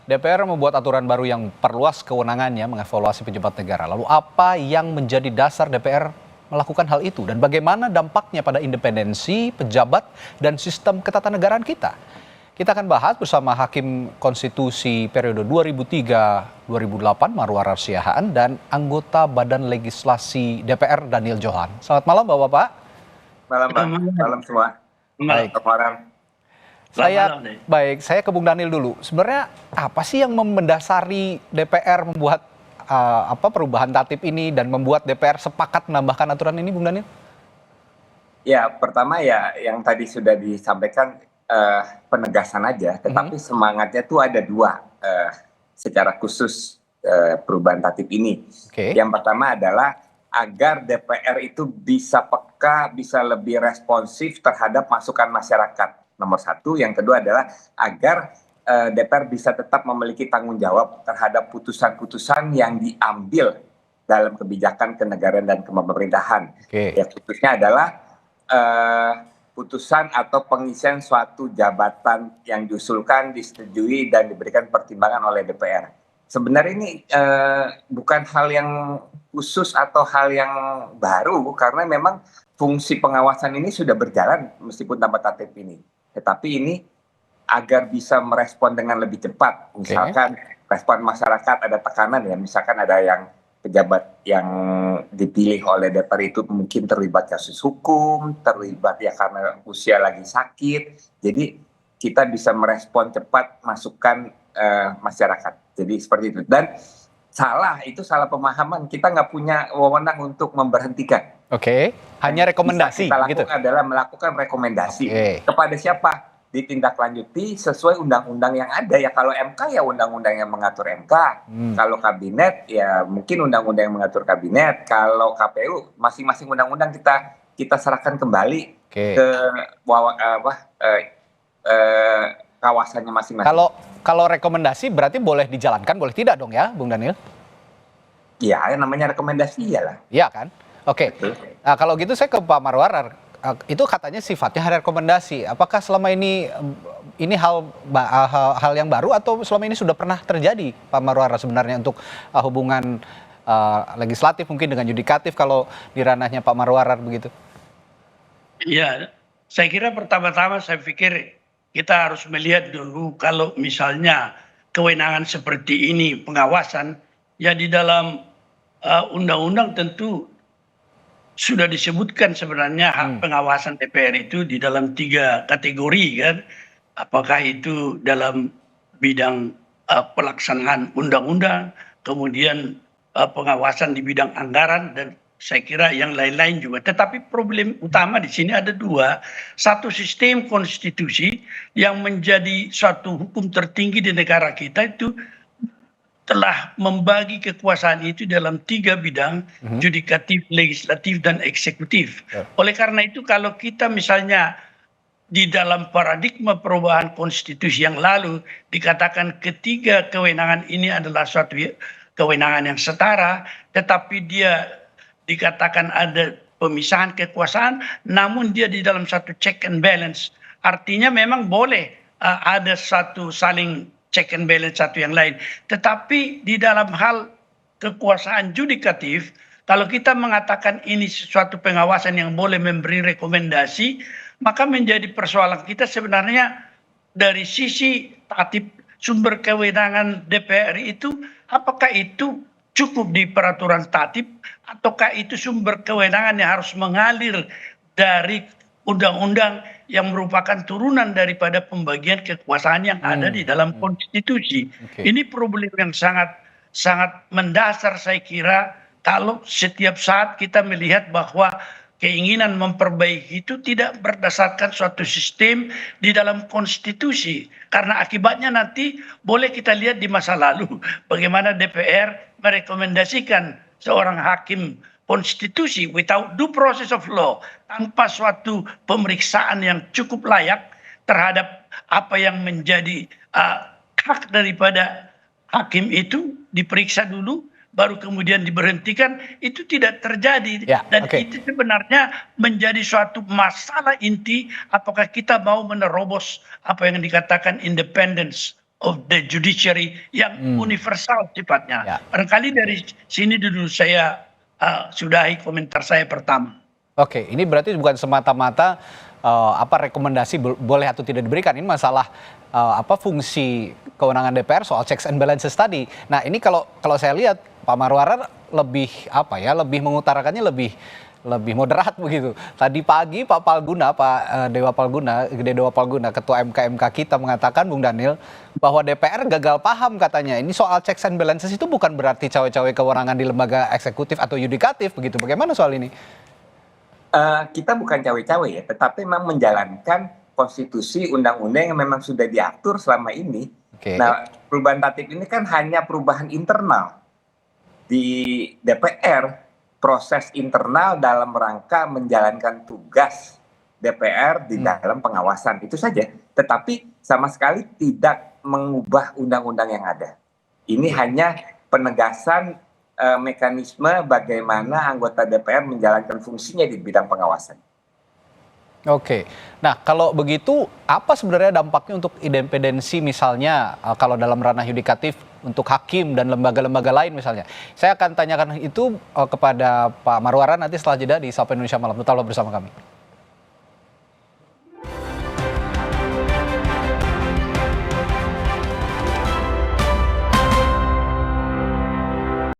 DPR membuat aturan baru yang perluas kewenangannya mengevaluasi pejabat negara. Lalu apa yang menjadi dasar DPR melakukan hal itu dan bagaimana dampaknya pada independensi pejabat dan sistem ketatanegaraan kita? Kita akan bahas bersama Hakim Konstitusi periode 2003-2008 Marwarar Siahaan dan anggota Badan Legislasi DPR Daniel Johan. Selamat malam Bapak-Bapak. Malam, Pak. Malam semua. Baik. Saya ke Bung Daniel dulu. Sebenarnya apa sih yang mendasari DPR membuat perubahan tatip ini dan membuat DPR sepakat menambahkan aturan ini, Bung Daniel? Ya, pertama ya yang tadi sudah disampaikan penegasan aja, tetapi semangatnya tuh ada dua secara khusus perubahan tatip ini. Yang pertama adalah agar DPR itu bisa peka, bisa lebih responsif terhadap masukan masyarakat. Nomor satu, yang kedua adalah agar DPR bisa tetap memiliki tanggung jawab terhadap putusan-putusan yang diambil dalam kebijakan kenegaraan dan pemerintahan. Ya, khususnya adalah putusan atau pengisian suatu jabatan yang diusulkan, disetujui, dan diberikan pertimbangan oleh DPR. Sebenarnya ini bukan hal yang khusus atau hal yang baru, karena memang fungsi pengawasan ini sudah berjalan meskipun tanpa tatip ini. Tetapi ini agar bisa merespon dengan lebih cepat. Misalkan respon masyarakat ada tekanan ya, misalkan ada yang pejabat yang dipilih oleh DPR itu mungkin terlibat kasus hukum, terlibat ya karena usia lagi sakit. Jadi kita bisa merespon cepat masukan masyarakat. Jadi seperti itu. Dan itu salah pemahaman. Kita nggak punya wewenang untuk memberhentikan. Hanya rekomendasi. Kita lakukan adalah melakukan rekomendasi. Kepada siapa? Ditindaklanjuti sesuai undang-undang yang ada. Ya kalau MK ya undang-undang yang mengatur MK. Kalau kabinet ya mungkin undang-undang yang mengatur kabinet. Kalau KPU masing-masing undang-undang kita serahkan kembali ke kawasannya masing-masing. Kalau rekomendasi berarti boleh dijalankan, boleh tidak dong ya, Bung Daniel? Iya, namanya rekomendasi iyalah. Iya kan? Nah, kalau gitu saya ke Pak Marwarar. Itu katanya sifatnya rekomendasi. Apakah selama ini hal yang baru atau selama ini sudah pernah terjadi, Pak Marwarar, sebenarnya untuk hubungan legislatif mungkin dengan yudikatif kalau di ranahnya Pak Marwarar begitu? Iya, saya kira pertama-tama saya pikir kita harus melihat dulu kalau misalnya kewenangan seperti ini pengawasan ya di dalam undang-undang tentu sudah disebutkan sebenarnya hak pengawasan DPR itu di dalam 3 kategori kan. Apakah itu dalam bidang pelaksanaan undang-undang, kemudian pengawasan di bidang anggaran, dan saya kira yang lain-lain juga. Tetapi problem utama di sini ada dua. Satu, sistem konstitusi yang menjadi suatu hukum tertinggi di negara kita itu telah membagi kekuasaan itu dalam 3 bidang, yudikatif, legislatif, dan eksekutif. Oleh karena itu kalau kita misalnya di dalam paradigma perubahan konstitusi yang lalu dikatakan ketiga kewenangan ini adalah suatu kewenangan yang setara, tetapi dia dikatakan ada pemisahan kekuasaan, namun dia di dalam satu check and balance. Artinya memang boleh ada satu saling check and balance satu yang lain. Tetapi di dalam hal kekuasaan yudikatif, kalau kita mengatakan ini sesuatu pengawasan yang boleh memberi rekomendasi, maka menjadi persoalan kita sebenarnya dari sisi tatip sumber kewenangan DPR itu, apakah itu cukup di peraturan tatip ataukah itu sumber kewenangan yang harus mengalir dari undang-undang yang merupakan turunan daripada pembagian kekuasaan yang ada di dalam konstitusi. Ini problem yang sangat mendasar saya kira kalau setiap saat kita melihat bahwa keinginan memperbaiki itu tidak berdasarkan suatu sistem di dalam konstitusi. Karena akibatnya nanti boleh kita lihat di masa lalu bagaimana DPR merekomendasikan seorang hakim konstitusi without due process of law, tanpa suatu pemeriksaan yang cukup layak terhadap apa yang menjadi hak daripada hakim itu, diperiksa dulu baru kemudian diberhentikan, itu tidak terjadi. Dan itu sebenarnya menjadi suatu masalah inti, apakah kita mau menerobos apa yang dikatakan independence of the judiciary yang universal sifatnya. Ya. Barangkali dari sini dulu saya sudahi komentar saya pertama. Oke, ini berarti bukan semata-mata rekomendasi boleh atau tidak diberikan. Ini masalah fungsi kewenangan DPR soal checks and balances tadi. Nah, ini kalau saya lihat Pak Marwarar lebih lebih mengutarakannya lebih moderat begitu. Tadi pagi Pak Gede Dewa Palguna, Ketua MK kita mengatakan, Bung Daniel, bahwa DPR gagal paham katanya. Ini soal checks and balances itu bukan berarti cawe-cawe kewenangan di lembaga eksekutif atau yudikatif begitu. Bagaimana soal ini? Kita bukan cawe-cawe ya, tetapi memang menjalankan konstitusi, undang-undang yang memang sudah diatur selama ini. Oke. Nah, perubahan tatip ini kan hanya perubahan internal di DPR, proses internal dalam rangka menjalankan tugas DPR di dalam pengawasan, itu saja. Tetapi sama sekali tidak mengubah undang-undang yang ada. Ini hanya penegasan mekanisme bagaimana anggota DPR menjalankan fungsinya di bidang pengawasan. Oke, nah kalau begitu apa sebenarnya dampaknya untuk independensi misalnya kalau dalam ranah yudikatif untuk hakim dan lembaga-lembaga lain misalnya? Saya akan tanyakan itu kepada Pak Marwarar nanti setelah jeda di Sapa Indonesia Malam. Tetaplah bersama kami.